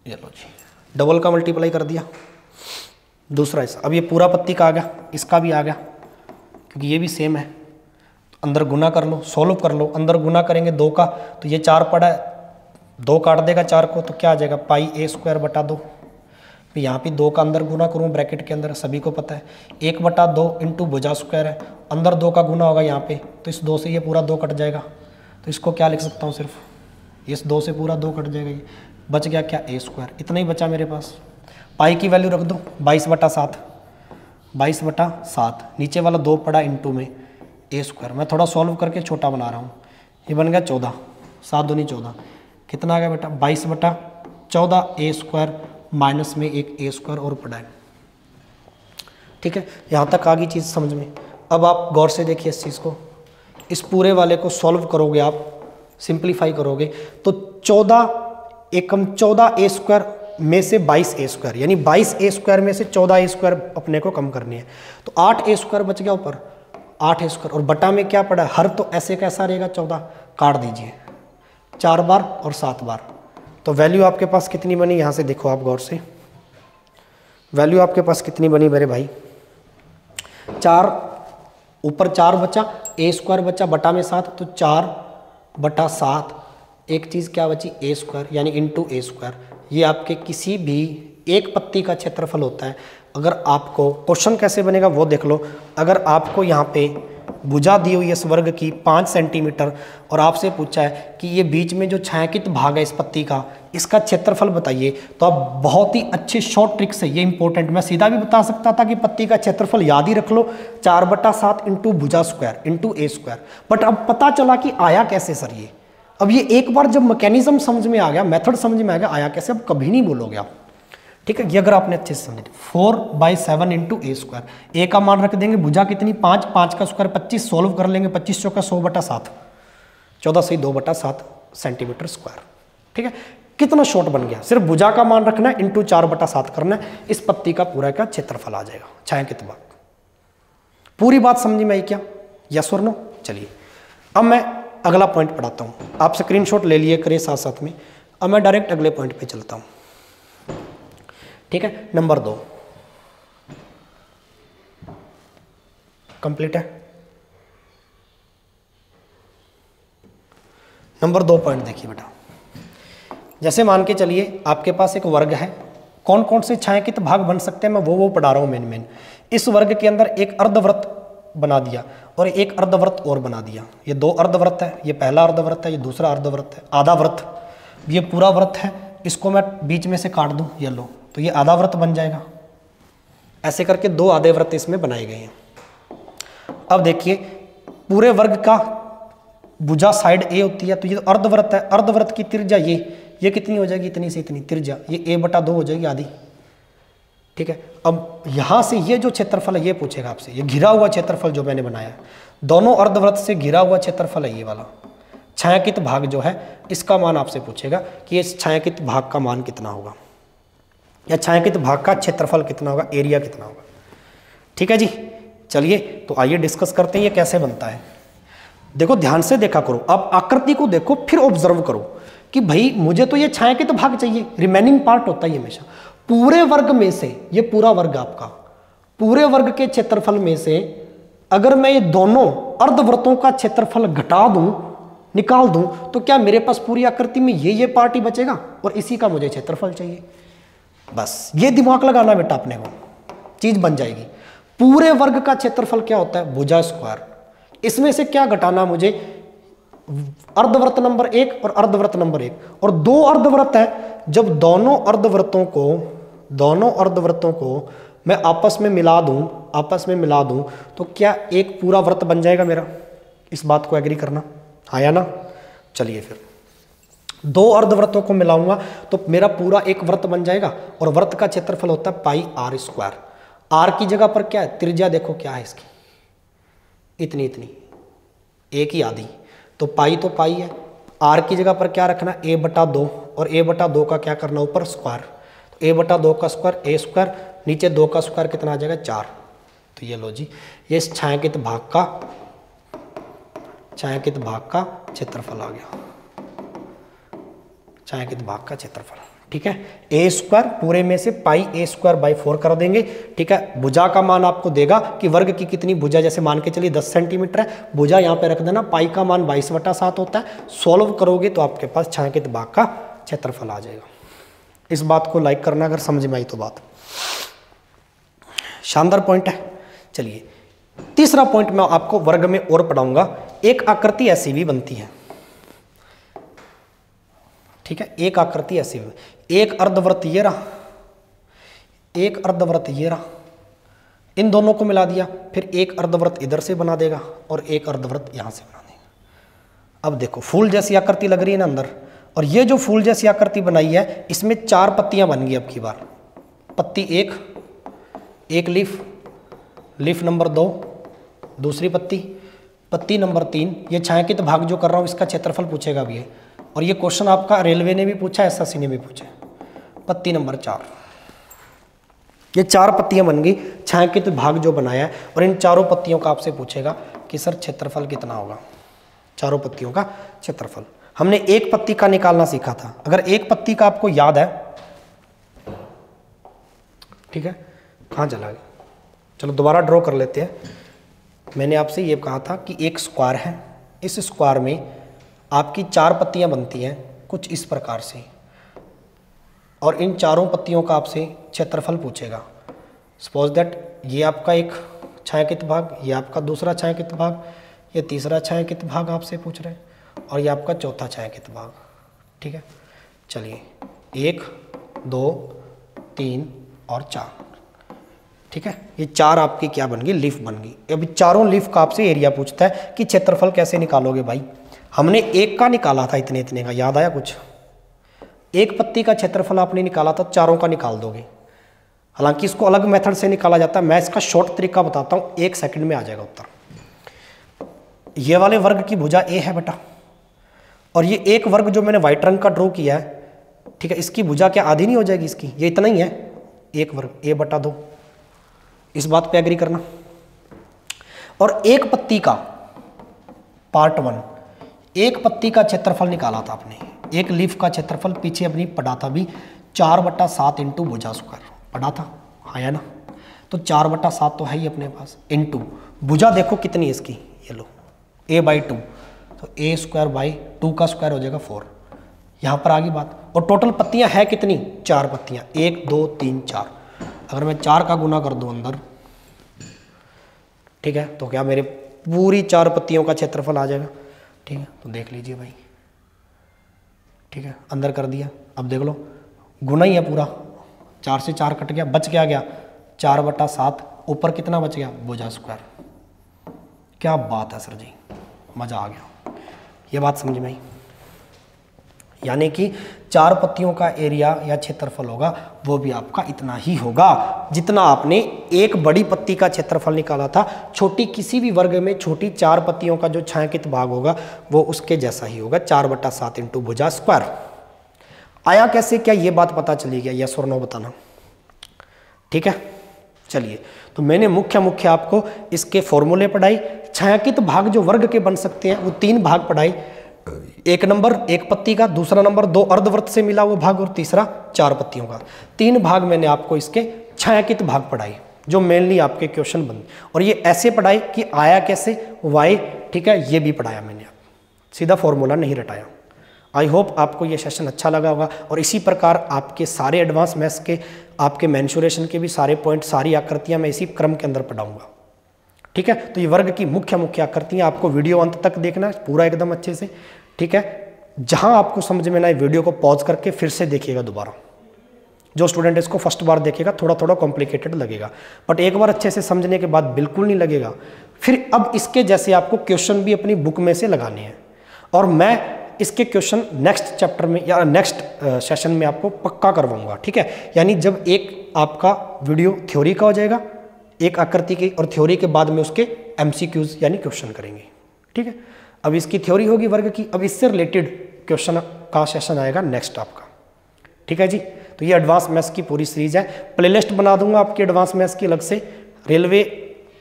ये लो जी, डबल का मल्टीप्लाई कर दिया, दूसरा हिस्सा। अब ये पूरा पत्ती का आ गया, इसका भी आ गया, क्योंकि ये भी सेम है। तो अंदर गुना कर लो, सॉल्व कर लो। अंदर गुना करेंगे 2 का, तो ये 4 पड़ा है, 2 काट देगा 4 को, तो क्या आ जाएगा, पाई a²/2। यहाँ पे 2 का अंदर गुना करूँ ब्रैकेट के अंदर, सभी को पता है 1/2 इंटू भुजा स्क्वायर है, अंदर 2 का गुना होगा यहाँ पे, तो इस 2 से ये पूरा 2 कट जाएगा। तो इसको क्या लिख सकता हूँ, सिर्फ इस 2 से पूरा 2 कट जाएगा, ये बच गया क्या, a²। इतना ही बचा मेरे पास। पाई की वैल्यू रख दो 22/7, 22/7, नीचे वाला 2 पड़ा इंटू में a²। मैं थोड़ा सॉल्व करके छोटा बना रहा हूँ, ये बन गया 14, 7 दूनी 14, कितना आ गया बेटा, 22/14 a² माइनस में एक a² और पड़ा है। ठीक है, यहाँ तक आ गई चीज़ समझ में। अब आप गौर से देखिए इस चीज़ को, इस पूरे वाले को सॉल्व करोगे आप, सिंप्लीफाई करोगे तो 14 एकम 14 a² में से 22 a², यानी 22 a² में से 14 a² अपने को कम करनी है। तो 8 a² बच गया ऊपर, 8 a², और बटा में क्या पड़ा, हर तो ऐसे कैसा रहेगा 14, काट दीजिए 4 बार और 7 बार। तो वैल्यू आपके पास कितनी बनी, यहाँ से देखो आप गौर से, वैल्यू आपके पास कितनी बनी मेरे भाई, 4 ऊपर 4 बचा, a² बचा, बटा में 7, तो 4/7, एक चीज़ क्या बची, a² यानी इंटू a²। ये आपके किसी भी एक पत्ती का क्षेत्रफल होता है। अगर आपको क्वेश्चन कैसे बनेगा वो देख लो। अगर आपको यहाँ पे भुजा दी हुई है इस वर्ग की 5 सेंटीमीटर, और आपसे पूछा है कि ये बीच में जो छायांकित भाग है इस पत्ती का, इसका क्षेत्रफल बताइए, तो आप बहुत ही अच्छे शॉर्ट ट्रिक से, ये इंपॉर्टेंट, मैं सीधा भी बता सकता था कि पत्ती का क्षेत्रफल याद ही रख लो, 4/7 इंटू भुजा स्क्वायर इंटू a²। बट अब पता चला कि आया कैसे सर ये। अब ये एक बार जब मैकेनिज्म समझ में आ गया, मेथड समझ में आ गया, आया कैसे, अब कभी नहीं बोलोगे आप। ठीक है, ये अगर आपने अच्छे से समझे, 4/7 इंटू a², ए का मान रख देंगे, भुजा कितनी 5, 5 का स्क्वायर 25, सोल्व कर लेंगे, 25 चौका 100/7, 14 से 2/7 सेंटीमीटर स्क्वायर। ठीक है, कितना शॉर्ट बन गया, सिर्फ भुजा का मान रखना है, इंटू 4/7 करना है, इस पत्ती का पूरा का क्षेत्रफल आ जाएगा, छायांकित भाग। पूरी बात समझी में आई क्या, यस और नो। चलिए अब मैं अगला पॉइंट पढ़ाता हूँ, आप स्क्रीनशॉट ले लिए करिए साथ साथ में। अब मैं डायरेक्ट अगले पॉइंट पे चलता हूँ। ठीक है, नंबर 2 कंप्लीट है। नंबर 2 पॉइंट देखिए बेटा, जैसे मान के चलिए आपके पास एक वर्ग है, कौन कौन से छायांकित भाग बन सकते हैं मैं वो पढ़ा रहा हूँ मेन। इस वर्ग के अंदर एक अर्धवृत्त बना दिया और एक अर्धवृत्त और बना दिया। ये 2 अर्धवृत्त है, ये पहला अर्धवृत्त है, ये दूसरा अर्धवृत्त है, आधा वृत्त, ये पूरा वृत्त है, इसको मैं बीच में से काट दूं, ये लो, तो ये आधा वृत्त बन जाएगा। ऐसे करके 2 आधे वृत्त इसमें बनाए गए हैं। अब देखिए पूरे वर्ग का भुजा साइड ए होती है, तो ये तो अर्धवृत्त है, अर्धवृत्त की त्रिज्या ये कितनी हो जाएगी, इतनी से इतनी त्रिज्या, ये a/2 हो जाएगी आधी। ठीक है, अब यहां से ये जो क्षेत्रफल है ये पूछेगा आपसे, ये घिरा हुआ क्षेत्रफल जो मैंने बनाया है, दोनों अर्धवृत्त से घिरा हुआ क्षेत्रफल है ये वाला, छायांकित भाग जो है इसका मान आपसे पूछेगा कि इस छायांकित भाग का मान कितना होगा, या छायांकित भाग का क्षेत्रफल कितना होगा, एरिया कितना होगा। ठीक है जी, चलिए तो आइए डिस्कस करते हैं ये कैसे बनता है। देखो ध्यान से देखा करो, अब आकृति को देखो फिर ऑब्जर्व करो कि भाई मुझे तो ये छायांकित भाग चाहिए, रिमेनिंग पार्ट होता है ये हमेशा। पूरे वर्ग में से, ये पूरा वर्ग आपका, पूरे वर्ग के क्षेत्रफल में से अगर मैं ये दोनों अर्धवृत्तों का क्षेत्रफल घटा दूं, निकाल दूं, तो क्या मेरे पास पूरी आकृति में ये पार्ट ही बचेगा और इसी का मुझे क्षेत्रफल चाहिए। बस ये दिमाग लगाना बेटा अपने को, चीज बन जाएगी। पूरे वर्ग का क्षेत्रफल क्या होता है, भुजा स्क्वायर, इसमें से क्या घटाना मुझे, अर्धवृत्त नंबर 1 और अर्धवृत्त नंबर 1, और 2 अर्धवृत्त है, जब दोनों अर्धवृत्तों को मैं आपस में मिला दूं तो क्या एक पूरा वृत्त बन जाएगा मेरा। इस बात को एग्री करना, आया ना। चलिए फिर 2 अर्धवृत्तों को मिलाऊंगा तो मेरा पूरा एक वृत्त बन जाएगा, और वृत्त का क्षेत्रफल होता है पाई आर स्क्वायर। आर की जगह पर क्या है, त्रिज्या देखो क्या है इसकी, इतनी, एक ही आधी, तो पाई है। आर की जगह पर क्या रखना, a/2, और a/2 का क्या करना ऊपर स्क्वायर, तो a/2 का स्क्वायर a स्क्वायर, नीचे 2 का स्क्वायर कितना आ जाएगा 4। तो ये लो जी, ये इस छायांकित भाग का क्षेत्रफल आ गया, छायांकित भाग का क्षेत्रफल। ठीक है, a स्क्वायर पूरे में से पाई a²/4 कर देंगे। ठीक है, भुजा का मान आपको देगा कि वर्ग की कितनी भुजा, जैसे मान के चलिए 10 सेंटीमीटर है, भुजा यहाँ पे रख देना, पाई का मान 22/7 होता है। सॉल्व करोगे तो आपके पास छायांकित भाग का क्षेत्रफल आ जाएगा। इस बात को लाइक करना अगर समझ में आई तो बात, शानदार पॉइंट है। चलिए तीसरा पॉइंट मैं आपको वर्ग में और पढ़ाऊंगा। एक आकृति ऐसी भी बनती है, ठीक है, एक आकृति ऐसी भी, एक अर्धवृत्त ये रहा, एक अर्धवृत्त ये रहा, इन दोनों को मिला दिया, फिर एक अर्धवृत्त इधर से बना देगा और एक अर्धवृत्त यहां से बना देगा। अब देखो फूल जैसी आकृति लग रही है ना अंदर, और ये जो फूल जैसी आकृति बनाई है इसमें 4 पत्तियां बन गई। अब की बार पत्ती एक लीफ नंबर 2, दूसरी पत्ती नंबर 3, ये छायांकित भाग जो कर रहा हूं इसका क्षेत्रफल पूछेगा भी है, और ये क्वेश्चन आपका रेलवे ने भी पूछा, एसएससी ने भी पूछा। पत्ती नंबर 4, ये 4 पत्तियां बन गई, छायांकित भाग जो बनाया है, और इन चारों पत्तियों का आपसे पूछेगा कि सर क्षेत्रफल कितना होगा, चारों पत्तियों का क्षेत्रफल। हमने एक पत्ती का निकालना सीखा था, अगर एक पत्ती का आपको याद है, ठीक है, कहाँ चला गया, चलो दोबारा ड्रॉ कर लेते हैं। मैंने आपसे ये कहा था कि एक स्क्वायर है, इस स्क्वायर में आपकी 4 पत्तियां बनती हैं कुछ इस प्रकार से, और इन चारों पत्तियों का आपसे क्षेत्रफल पूछेगा। सपोज दैट ये आपका एक छायांकित भाग, ये आपका दूसरा छायांकित भाग, ये तीसरा छायांकित भाग आपसे पूछ रहे हैं, और ये आपका चौथा छायांकित भाग। ठीक है, चलिए 1, 2, 3 और 4। ठीक है, ये 4 आपकी क्या बन गई, लीफ बन गई। अभी चारों लीफ का आपसे एरिया पूछता है कि क्षेत्रफल कैसे निकालोगे भाई। हमने एक का निकाला था, इतने का, याद आया कुछ। एक पत्ती का क्षेत्रफल आपने निकाला था, चारों का निकाल दोगे। हालांकि इसको अलग मेथड से निकाला जाता है, मैं इसका शॉर्ट तरीका बताता हूँ, 1 सेकंड में आ जाएगा उत्तर। ये वाले वर्ग की भुजा ए है बेटा, और ये एक वर्ग जो मैंने व्हाइट रंग का ड्रॉ किया है, ठीक है, इसकी भुजा क्या आधी नहीं हो जाएगी इसकी, ये इतना ही है, एक वर्ग a/2। इस बात पे एग्री करना। और एक पत्ती का पार्ट 1, एक पत्ती का क्षेत्रफल निकाला था आपने, एक लीफ का क्षेत्रफल पीछे अपनी पढ़ा था भी, 4/7 इंटू भुजा स्क्वायर पढ़ा था, आया ना। तो 4/7 तो है ही अपने पास, इंटू भुजा देखो कितनी है इसकी, ये लो a/2, तो a²/2 का स्क्वायर हो जाएगा 4। यहाँ पर आ गई बात। और टोटल पत्तियां है कितनी, 4 पत्तियां, 1, 2, 3, 4। अगर मैं 4 का गुना कर दूं अंदर, ठीक है, तो क्या मेरे पूरी 4 पत्तियों का क्षेत्रफल आ जाएगा। ठीक है, तो देख लीजिए भाई, ठीक है, अंदर कर दिया। अब देख लो गुना ही है पूरा, 4 से 4 कट गया, बच क्या गया 4/7, ऊपर कितना बच गया, भुजा स्क्वायर। क्या बात है सर जी, मज़ा आ गया। ये बात समझ में आई। यानी कि 4 पत्तियों का एरिया या क्षेत्रफल होगा वो भी आपका इतना ही होगा जितना आपने एक बड़ी पत्ती का क्षेत्रफल निकाला था। छोटी किसी भी वर्ग में छोटी 4 पत्तियों का जो छायांकित भाग होगा वो उसके जैसा ही होगा, 4/7 इंटू भुजा स्क्वायर। आया कैसे, क्या ये बात पता चली गया? यस और नो बताना, ठीक है। चलिए, तो मैंने मुख्य आपको इसके फॉर्मूले पढ़ाई। छायांकित भाग जो वर्ग के बन सकते हैं वो 3 भाग पढ़ाई। एक नंबर एक पत्ती का, दूसरा नंबर 2 अर्धवृत्त से मिला वो भाग, और तीसरा 4 पत्तियों का। 3 भाग मैंने आपको इसके छायांकित भाग पढ़ाई जो मेनली आपके क्वेश्चन बन, और ये ऐसे पढ़ाई कि आया कैसे, वाई, ठीक है, ये भी पढ़ाया मैंने, सीधा फॉर्मूला नहीं रटाया। आई होप आपको ये सेशन अच्छा लगा होगा, और इसी प्रकार आपके सारे एडवांस मैथ्स के, आपके मेंसुरेशन के भी सारे पॉइंट, सारी आकृतियां मैं इसी क्रम के अंदर पढ़ाऊंगा, ठीक है। तो ये वर्ग की मुख्य आकृतियां आपको वीडियो अंत तक देखना है पूरा एकदम अच्छे से, ठीक है। जहां आपको समझ में ना आए वीडियो को पॉज करके फिर से देखिएगा दोबारा। जो स्टूडेंट इसको फर्स्ट बार देखेगा थोड़ा कॉम्प्लिकेटेड लगेगा, बट एक बार अच्छे से समझने के बाद बिल्कुल नहीं लगेगा। फिर अब इसके जैसे आपको क्वेश्चन भी अपनी बुक में से लगाने हैं, और मैं इसके क्वेश्चन नेक्स्ट चैप्टर में या नेक्स्ट सेशन में आपको पक्का करवाऊंगा, ठीक है। यानी जब एक आपका वीडियो थ्योरी का हो जाएगा, एक आकृति की, और थ्योरी के बाद में उसके MCQs यानी क्वेश्चन करेंगे, ठीक है। अब इसकी थ्योरी होगी वर्ग की, अब इससे रिलेटेड क्वेश्चन का सेशन आएगा नेक्स्ट आपका, ठीक है जी। तो ये एडवांस मैथ्स की पूरी सीरीज है। प्लेलिस्ट बना दूंगा आपकी एडवांस मैथ्स की अलग से, रेलवे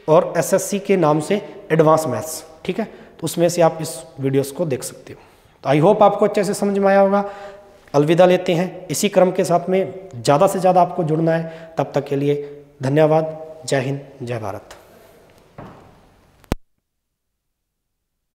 और SSC के नाम से एडवांस मैथ्स, ठीक है। तो उसमें से आप इस वीडियोस को देख सकते हो। तो आई होप आपको अच्छे से समझ में आया होगा। अलविदा लेते हैं, इसी क्रम के साथ में ज़्यादा से ज़्यादा आपको जुड़ना है। तब तक के लिए धन्यवाद। जय हिंद, जय भारत।